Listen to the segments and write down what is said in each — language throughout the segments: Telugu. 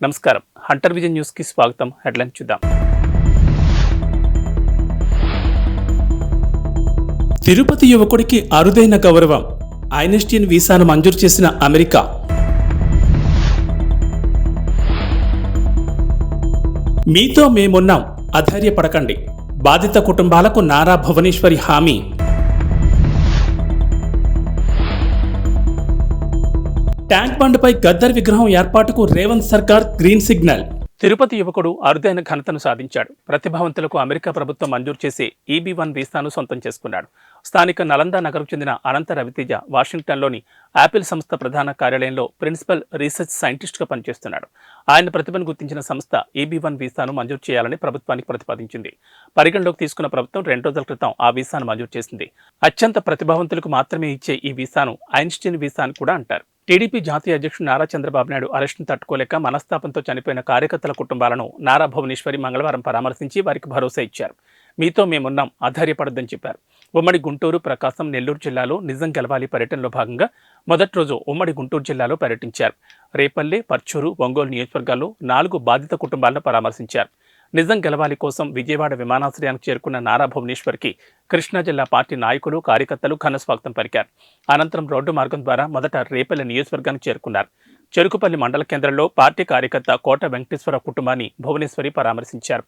నమస్కారం. హంటర్ విజన్ న్యూస్ కి స్వాగతం. హెడ్లైన్ చూద్దాం. తిరుపతి యువకుడికి అరుదైన గౌరవం. ఐన్స్టీన్ వీసాను మంజూరు చేసిన అమెరికా. మీతో మేమున్నాం, అధైర్యపడకండి. బాధిత కుటుంబాలకు నారా భువనేశ్వరి హామీ. ట్యాంక్ బండ్పై గద్దర్ విగ్రహం ఏర్పాటుకు రేవంత్ సర్కార్ గ్రీన్ సిగ్నల్. తిరుపతి యువకుడు అరుదైన ఘనతను సాధించాడు. ప్రతిభావంతులకు అమెరికా ప్రభుత్వం మంజూరు చేసి EB1 వీసాను సొంతం చేసుకున్నాడు. స్థానిక నలంద నగరకు చెందిన అనంత రవితేజ వాషింగ్టన్లోని యాపిల్ సంస్థ ప్రధాన కార్యాలయంలో ప్రిన్సిపల్ రీసెర్చ్ సైంటిస్ట్గా పనిచేస్తున్నాడు. ఆయన ప్రతిభను గుర్తించిన సంస్థ EB1 వీసాను మంజూరు చేయాలని ప్రభుత్వానికి ప్రతిపాదించింది. పరిగణలోకి తీసుకున్న ప్రభుత్వం 2 రోజుల క్రితం ఆ వీసాను మంజూరు చేసింది. అత్యంత ప్రతిభావంతులకు మాత్రమే ఇచ్చే ఈ వీసాను ఐన్స్టీన్ వీసా అని కూడా అంటారు. టీడీపీ జాతీయ అధ్యక్షుడు నారా చంద్రబాబు నాయుడు అరెస్టును తట్టుకోలేక మనస్తాపంతో చనిపోయిన కార్యకర్తల కుటుంబాలను నారా భువనేశ్వరి మంగళవారం పరామర్శించి వారికి భరోసా ఇచ్చారు. మీతో మేమున్నాం, అధైర్యపడొద్దని చెప్పారు. ఉమ్మడి గుంటూరు, ప్రకాశం, నెల్లూరు జిల్లాలో నిజం గెలవాలి పర్యటనలో భాగంగా మొదటి రోజు ఉమ్మడి గుంటూరు జిల్లాలో పర్యటించారు. రేపల్లె, పర్చూరు, ఒంగోలు నియోజకవర్గాల్లో 4 బాధిత కుటుంబాలను పరామర్శించారు. నిజం గెలవాలి కోసం విజయవాడ విమానాశ్రయానికి చేరుకున్న నారా భువనేశ్వర్కి కృష్ణా జిల్లా పార్టీ నాయకులు, కార్యకర్తలు ఘనస్వాగతం పలికారు. అనంతరం రోడ్డు మార్గం ద్వారా మొదట రేపల్లె నియోజకవర్గానికి చేరుకున్నారు. చెరుకుపల్లి మండల కేంద్రంలో పార్టీ కార్యకర్త కోట వెంకటేశ్వర కుటుంబాన్ని భువనేశ్వరి పరామర్శించారు.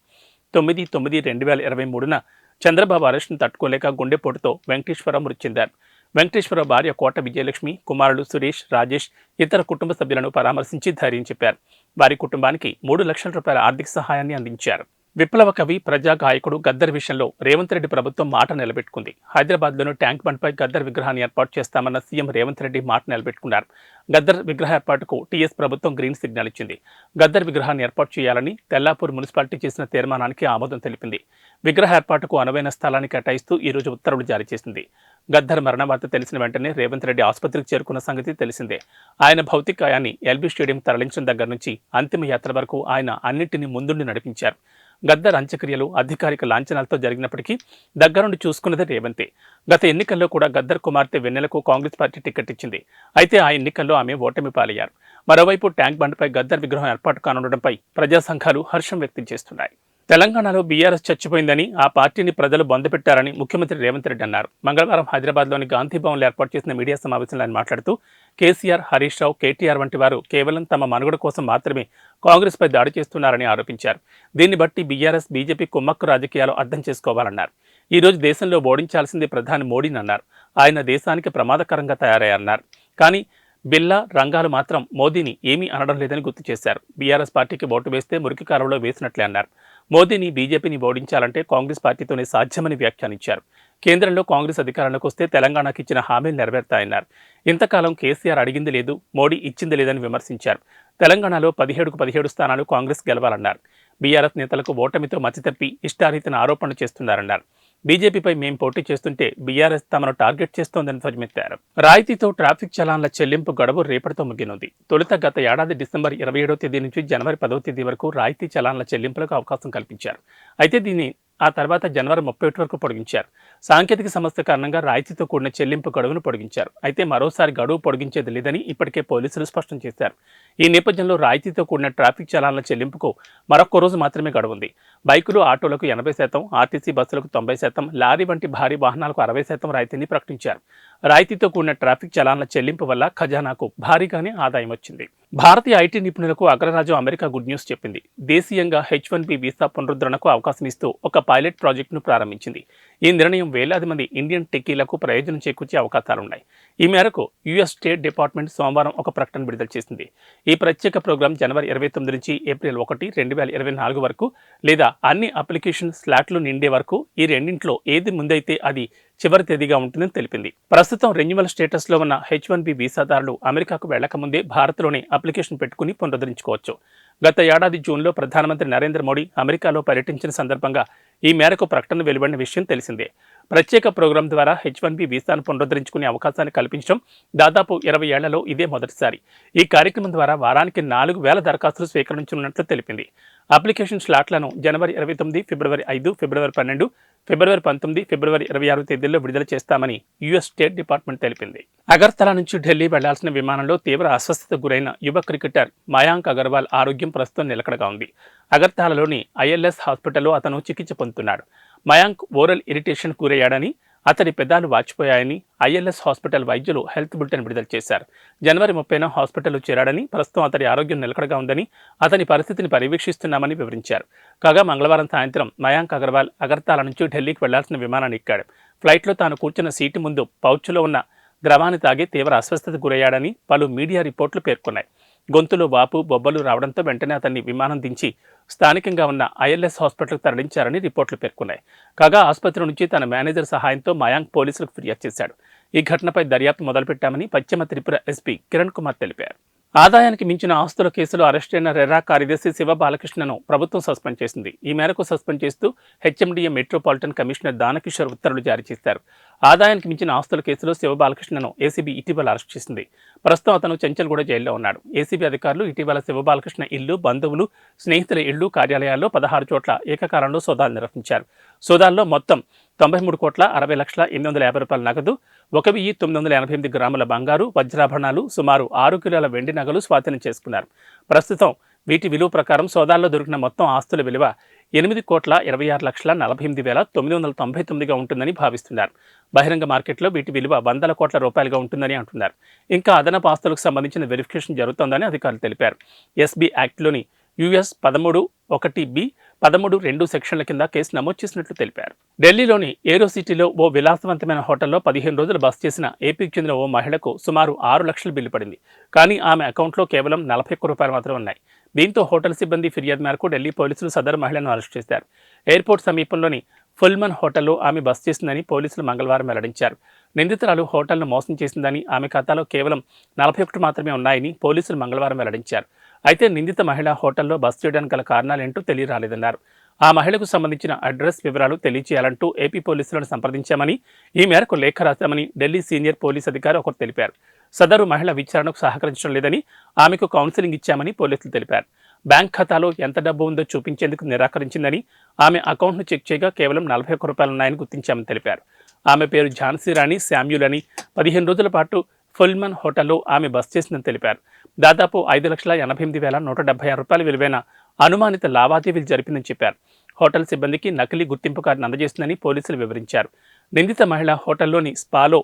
9/9/2023న చంద్రబాబు అరెస్టును తట్టుకోలేక గుండెపోటుతో వెంకటేశ్వరరావు మృతి చెందారు. వెంకటేశ్వరరావు భార్య కోట విజయలక్ష్మి, కుమారుడు సురేష్, రాజేష్ ఇతర కుటుంబ సభ్యులను పరామర్శించి ధైర్యం చెప్పారు. వారి కుటుంబానికి 3 లక్షల రూపాయల ఆర్థిక సహాయాన్ని అందించారు. విప్లవ కవి, ప్రజా గాయకుడు గద్దర్ విషయంలో రేవంత్ రెడ్డి ప్రభుత్వం మాట నిలబెట్టుకుంది. హైదరాబాద్లోని ట్యాంక్ బండ్పై గద్దర్ విగ్రహాన్ని ఏర్పాటు చేస్తామన్న సీఎం రేవంత్ రెడ్డి మాట నిలబెట్టుకున్నారు. గద్దర్ విగ్రహ ఏర్పాటుకు టీఎస్ ప్రభుత్వం గ్రీన్ సిగ్నల్ ఇచ్చింది. గద్దర్ విగ్రహాన్ని ఏర్పాటు చేయాలని తెల్లాపూర్ మున్సిపాలిటీ చేసిన తీర్మానానికి ఆమోదం తెలిపింది. విగ్రహ ఏర్పాటుకు అనువైన స్థలాన్ని కేటాయిస్తూ ఈ రోజు ఉత్తర్వులు జారీ చేసింది. గద్దర్ మరణ వార్త తెలిసిన వెంటనే రేవంత్ రెడ్డి ఆసుపత్రికి చేరుకున్న సంగతి తెలిసిందే. ఆయన భౌతికాయాన్ని ఎల్బీ స్టేడియం తరలించిన దగ్గర నుంచి అంతిమ యాత్ర వరకు ఆయన అన్నింటినీ ముందుండి నడిపించారు. గద్దర్ అంత్యక్రియలు అధికారిక లాంఛనాలతో జరిగినప్పటికీ దగ్గరుండి చూసుకున్నదే రేవంతే. గత ఎన్నికల్లో కూడా గద్దర్ కుమార్తె వెన్నెలకు కాంగ్రెస్ పార్టీ టికెట్ ఇచ్చింది. అయితే ఆ ఎన్నికల్లో ఆమె ఓటమి పాలయ్యారు. మరోవైపు ట్యాంక్ బండ్పై గద్దర్ విగ్రహం ఏర్పాటు కానుండడంపై ప్రజా సంఘాలు హర్షం వ్యక్తం చేస్తున్నాయి. తెలంగాణలో బీఆర్ఎస్ చచ్చిపోయిందని, ఆ పార్టీని ప్రజలు బొందపెట్టారని ముఖ్యమంత్రి రేవంత్ రెడ్డి అన్నారు. మంగళవారం హైదరాబాద్లోని గాంధీ భవన్లో ఏర్పాటు చేసిన మీడియా సమావేశంలో ఆయన మాట్లాడుతూ కేసీఆర్, హరీష్ రావు, కేటీఆర్ వంటి వారు కేవలం తమ మనుగడ కోసం మాత్రమే కాంగ్రెస్పై దాడి చేస్తున్నారని ఆరోపించారు. దీన్ని బట్టి బీఆర్ఎస్, బీజేపీ కుమ్మక్కు రాజకీయాలు అర్థం చేసుకోవాలన్నారు. ఈ రోజు దేశంలో ఓడించాల్సింది ప్రధాని మోడీని అన్నారు. ఆయన దేశానికి ప్రమాదకరంగా తయారయ్యారన్నారు. కానీ బిల్లా, రంగాలు మాత్రం మోదీని ఏమీ అనడం లేదని గుర్తు చేశారు. బీఆర్ఎస్ పార్టీకి ఓటు వేస్తే మురికి కాలంలో వేసినట్లే అన్నారు. మోదీని, బీజేపీని ఓడించాలంటే కాంగ్రెస్ పార్టీతోనే సాధ్యమని వ్యాఖ్యానించారు. కేంద్రంలో కాంగ్రెస్ అధికారంలోకి వస్తే తెలంగాణకు ఇచ్చిన హామీలు నెరవేరుతాయన్నారు. ఇంతకాలం కేసీఆర్ అడిగింది లేదు, మోడీ ఇచ్చింది లేదని విమర్శించారు. తెలంగాణలో 17కు 17 స్థానాలు కాంగ్రెస్ గెలవాలన్నారు. బీఆర్ఎస్ నేతలకు ఓటమితో మతితప్పి ఇష్టారీతిన ఆరోపణలు చేస్తున్నారన్నారు. బీజేపీపై మేం పోటీ చేస్తుంటే బీఆర్ఎస్ తమను టార్గెట్ చేస్తోందని ధ్వజమెత్తారు. రాయితీతో ట్రాఫిక్ చలాన్ల చెల్లింపు గడువు రేపటితో ముగినుంది. తొలుత గత ఏడాది డిసెంబర్ 27వ తేదీ నుంచి జనవరి 10వ తేదీ వరకు రాయితీ చలాన్ల చెల్లింపులకు అవకాశం కల్పించారు. అయితే దీన్ని ఆ తర్వాత జనవరి 31 వరకు పొడిగించారు. సాంకేతిక సమస్య కారణంగా రాయితీతో కూడిన చెల్లింపు గడువును పొడిగించారు. అయితే మరోసారి గడువు పొడిగించేది లేదని ఇప్పటికే పోలీసులు స్పష్టం చేశారు. ఈ నేపథ్యంలో రాయితీతో కూడిన ట్రాఫిక్ చలాన్ల చెల్లింపుకు మరొక రోజు మాత్రమే గడువుంది. బైకులు, ఆటోలకు 80%, ఆర్టీసీ బస్సులకు 90%, లారీ వంటి భారీ వాహనాలకు 60% రాయితీని ప్రకటించారు. రాయితీతో కూడిన ట్రాఫిక్ చలాన్ల చెల్లింపు వల్ల ఖజానాకు భారీగానే ఆదాయం వచ్చింది. భారతీయ ఐటీ నిపుణులకు అగ్రరాజ్యం అమెరికా గుడ్ న్యూస్ చెప్పింది. దేశీయంగా H1B వీసా పునరుద్ధరణకు అవకాశం ఇస్తూ ఒక పైలట్ ప్రాజెక్టును ప్రారంభించింది. ఈ నిర్ణయం వేలాది మంది ఇండియన్ టెక్కీలకు ప్రయోజనం చేకూర్చే అవకాశాలున్నాయి. ఈ మేరకు యుఎస్ స్టేట్ డిపార్ట్మెంట్ సోమవారం ఒక ప్రకటన విడుదల చేసింది. ఈ ప్రత్యేక ప్రోగ్రాం జనవరి 29 నుంచి ఏప్రిల్ 1, 2024 వరకు లేదా అన్ని అప్లికేషన్ స్లాట్లు నిండే వరకు ఈ రెండింటిలో ఏది ముందైతే అది చివరి తేదీగా ఉంటుందని తెలిపింది. ప్రస్తుతం రెన్యువల్ స్టేటస్లో ఉన్న H1B వీసాదారులు అమెరికాకు వెళ్లకముందే భారత్లోనే అప్లికేషన్ పెట్టుకుని పునరుద్ధరించుకోవచ్చు. గత ఏడాది జూన్లో ప్రధానమంత్రి నరేంద్ర మోడీ అమెరికాలో పర్యటించిన సందర్భంగా ఈ మేరకు ప్రకటన వెలువడిన విషయం తెలిసిందే. ప్రత్యేక ప్రోగ్రాం ద్వారా H1B వీసాను పునరుద్ధరించుకునే అవకాశాన్ని కల్పించడం దాదాపు 20 ఏళ్లలో ఇదే మొదటిసారి. ఈ కార్యక్రమం ద్వారా వారానికి 4,000 దరఖాస్తులు స్వీకరించనున్నట్లు తెలిపింది. అప్లికేషన్ స్లాట్లను జనవరి 29, ఫిబ్రవరి 5, ఫిబ్రవరి 12, ఫిబ్రవరి 19, ఫిబ్రవరి 26 తేదీల్లో విడుదల చేస్తామని యుఎస్ స్టేట్ డిపార్ట్మెంట్ తెలిపింది. అగర్తలా నుంచి ఢిల్లీ వెళ్లాల్సిన విమానంలో తీవ్ర అస్వస్థతకు గురైన యువ క్రికెటర్ మయాంక్ అగర్వాల్ ఆరోగ్యం ఆరోగ్యం ప్రస్తుతం నిలకడగా ఉంది. అగర్తాలలోని ఐఎల్ఎస్ హాస్పిటల్లో అతను చికిత్స పొందుతున్నాడు. మయాంక్ ఓరల్ ఇరిటేషన్ గురయ్యాడని, అతడి పెదాలు వాచిపోయాయని ఐఎల్ఎస్ హాస్పిటల్ వైద్యులు హెల్త్ బులెటిన్ విడుదల చేశారు. జనవరి 30న హాస్పిటల్లో చేరాడని, ప్రస్తుతం అతడి ఆరోగ్యం నిలకడగా ఉందని, అతని పరిస్థితిని పర్యవేక్షిస్తున్నామని వివరించారు. కాగా మంగళవారం సాయంత్రం మయాంక్ అగర్వాల్ అగర్తాల నుంచి ఢిల్లీకి వెళ్లాల్సిన విమానాన్ని ఎక్కాడు. ఫ్లైట్లో తాను కూర్చున్న సీటు ముందు పౌచ్లో ఉన్న ద్రవాన్ని తాగి తీవ్ర అస్వస్థతకు గురయ్యాడని పలు మీడియా రిపోర్టులు పేర్కొన్నాయి. గొంతులో వాపు, బొబ్బలు రావడంతో వెంటనే అతన్ని విమానం దించి స్థానికంగా ఉన్న ఐఎల్ఎస్ హాస్పిటల్కు తరలించారని రిపోర్టులు పేర్కొన్నాయి. కాగా ఆసుపత్రి నుంచి తన మేనేజర్ సహాయంతో మయాంక్ పోలీసులకు ఫిర్యాదు చేశాడు. ఈ ఘటనపై దర్యాప్తు మొదలుపెట్టామని పశ్చిమ త్రిపుర ఎస్పీ కిరణ్ కుమార్ తెలిపారు. ఆదాయానికి మించిన ఆస్తుల కేసులో అరెస్టైన రెరా కార్యదర్శి శివ బాలకృష్ణను ప్రభుత్వం సస్పెండ్ చేసింది. ఈ మేరకు సస్పెండ్ చేస్తూ హెచ్ఎండిఏ మెట్రోపాలిటన్ కమిషనర్ దానకిషోర్ ఉత్తర్వులు జారీ చేశారు. ఆదాయానికి మించిన ఆస్తుల కేసులో శివ బాలకృష్ణను ఏసీబీ ఇటీవల అరెస్ట్ చేసింది. ప్రస్తుతం అతను చెంచల్గూడ జైల్లో ఉన్నాడు. ఏసీబీ అధికారులు ఇటీవల శివ బాలకృష్ణ ఇల్లు, బంధువులు, స్నేహితుల ఇళ్లు, కార్యాలయాల్లో 16 చోట్ల ఏకకాలంలో సోదాలు నిర్వహించారు. సోదాల్లో మొత్తం 93,60,850 రూపాయల నగదు, 1,988 గ్రాముల బంగారు, వజ్రాభరణాలు, సుమారు 6 కిలోల వెండి నగలు స్వాధీనం చేసుకున్నారు. ప్రస్తుతం వీటి విలువ ప్రకారం సోదాల్లో దొరికిన మొత్తం ఆస్తుల విలువ 8,26,48,999గా ఉంటుందని భావిస్తున్నారు. బహిరంగ మార్కెట్లో వీటి విలువ 100 కోట్ల రూపాయలుగా ఉంటుందని అంటున్నారు. ఇంకా అదనపు ఆస్తులకు సంబంధించిన వెరిఫికేషన్ జరుగుతోందని అధికారులు తెలిపారు. ఎస్బీ యాక్ట్లోని యూఎస్ 13(1)(b), 13(2) సెక్షన్ల కింద కేసు నమోదు చేసినట్లు తెలిపారు. ఢిల్లీలోని ఏరో సిటీలో ఓ విలాసవంతమైన హోటల్లో 15 రోజులు బస చేసిన ఏపీకి చెందిన ఓ మహిళకు సుమారు 6 లక్షల బిల్లు పడింది. కానీ ఆమె అకౌంట్లో కేవలం 41 రూపాయలు మాత్రమే ఉన్నాయి. దీంతో హోటల్ సిబ్బంది ఫిర్యాదు మేరకు ఢిల్లీ పోలీసులు సదరు మహిళను అరెస్ట్ చేశారు. ఎయిర్పోర్ట్ సమీపంలోని ఫుల్మన్ హోటల్లో ఆమె బస చేసిందని పోలీసులు మంగళవారం వెల్లడించారు. నిందితురాలు హోటల్ను మోసం చేసిందని, ఆమె ఖాతాలో కేవలం 41 మాత్రమే ఉన్నాయని పోలీసులు మంగళవారం వెల్లడించారు. అయితే నిందిత మహిళ హోటల్లో బస చేయడానికి గల కారణాలేంటో తెలియరాలేదన్నారు. ఆ మహిళకు సంబంధించిన అడ్రస్ వివరాలు తెలియచేయాలంటూ ఏపీ పోలీసులను సంప్రదించామని, ఈ మేరకు లేఖ రాశామని ఢిల్లీ సీనియర్ పోలీస్ అధికారి ఒకరు తెలిపారు. సదరు మహిళ విచారణకు సహకరించడం లేదని, ఆమెకు కౌన్సిలింగ్ ఇచ్చామని పోలీసులు తెలిపారు. బ్యాంక్ ఖాతాలో ఎంత డబ్బు ఉందో చూపించేందుకు నిరాకరించిందని, ఆమె అకౌంట్ను చెక్ చేయగా కేవలం 41 రూపాయలు ఉన్నాయని గుర్తించామని తెలిపారు. ఆమె పేరు ఝాన్సీ రాణి శామ్యూల్ అని, 15 రోజుల పాటు ఫుల్మన్ హోటల్లో ఆమె బస చేసిందని తెలిపారు. దాదాపు 5,88,176 రూపాయల విలువైన అనుమానిత లావాదేవీలు జరిపిందని చెప్పారు. హోటల్ సిబ్బందికి నకిలీ గుర్తింపు కార్డును అందజేసిందని పోలీసులు వివరించారు. నిందిత మహిళ హోటల్లోని స్పాలో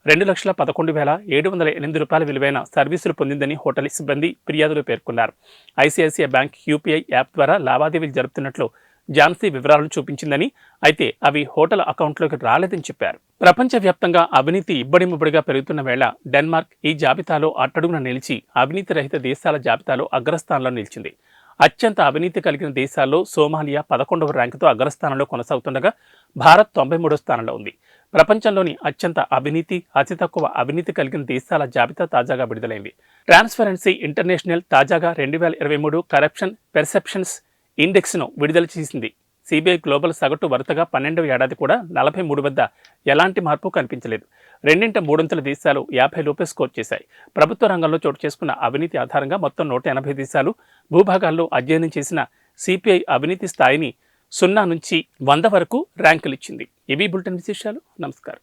2,11,708 రూపాయల విలువైన సర్వీసులు పొందిందని హోటల్ సిబ్బంది ఫిర్యాదులో పేర్కొన్నారు. ఐసిఐసిఐ బ్యాంక్ యూపీఐ యాప్ ద్వారా లావాదేవీలు జరుపుతున్నట్లు ఝాన్సీ వివరాలను చూపించిందని, అయితే అవి హోటల్ అకౌంట్లోకి రాలేదని చెప్పారు. ప్రపంచవ్యాప్తంగా అవినీతి ఇబ్బడిముబ్బడిగా పెరుగుతున్న వేళ డెన్మార్క్ ఈ జాబితాలో అట్టడుగున నిలిచి అవినీతి రహిత దేశాల జాబితాలో అగ్రస్థానంలో నిలిచింది. అత్యంత అవినీతి కలిగిన దేశాల్లో సోమాలియా 11వ ర్యాంకుతో అగ్రస్థానంలో కొనసాగుతుండగా భారత్ 93వ స్థానంలో ఉంది. ప్రపంచంలోని అత్యంత అవినీతి, అతి తక్కువ అవినీతి కలిగిన దేశాల జాబితా తాజాగా విడుదలైంది. ట్రాన్స్పరెన్సీ ఇంటర్నేషనల్ తాజాగా 2023 కరప్షన్ పెర్సెప్షన్స్ ఇండెక్స్ను విడుదల చేసింది. సిబిఐ గ్లోబల్ సగటు వరుసగా 12వ ఏడాది కూడా 43 వద్ద ఎలాంటి మార్పు కనిపించలేదు. రెండింట మూడొంతుల దేశాలు 50 లోపే స్కోర్ చేశాయి. ప్రభుత్వ రంగంలో చోటు చేసుకున్న అవినీతి ఆధారంగా మొత్తం 180 దేశాలు భూభాగాల్లో అధ్యయనం చేసిన సిపిఐ అవినీతి స్థాయిని 0 నుంచి 100 వరకు ర్యాంకులు ఇచ్చింది. ఇవి బులెటిన్ విశేషాలు. నమస్కారం.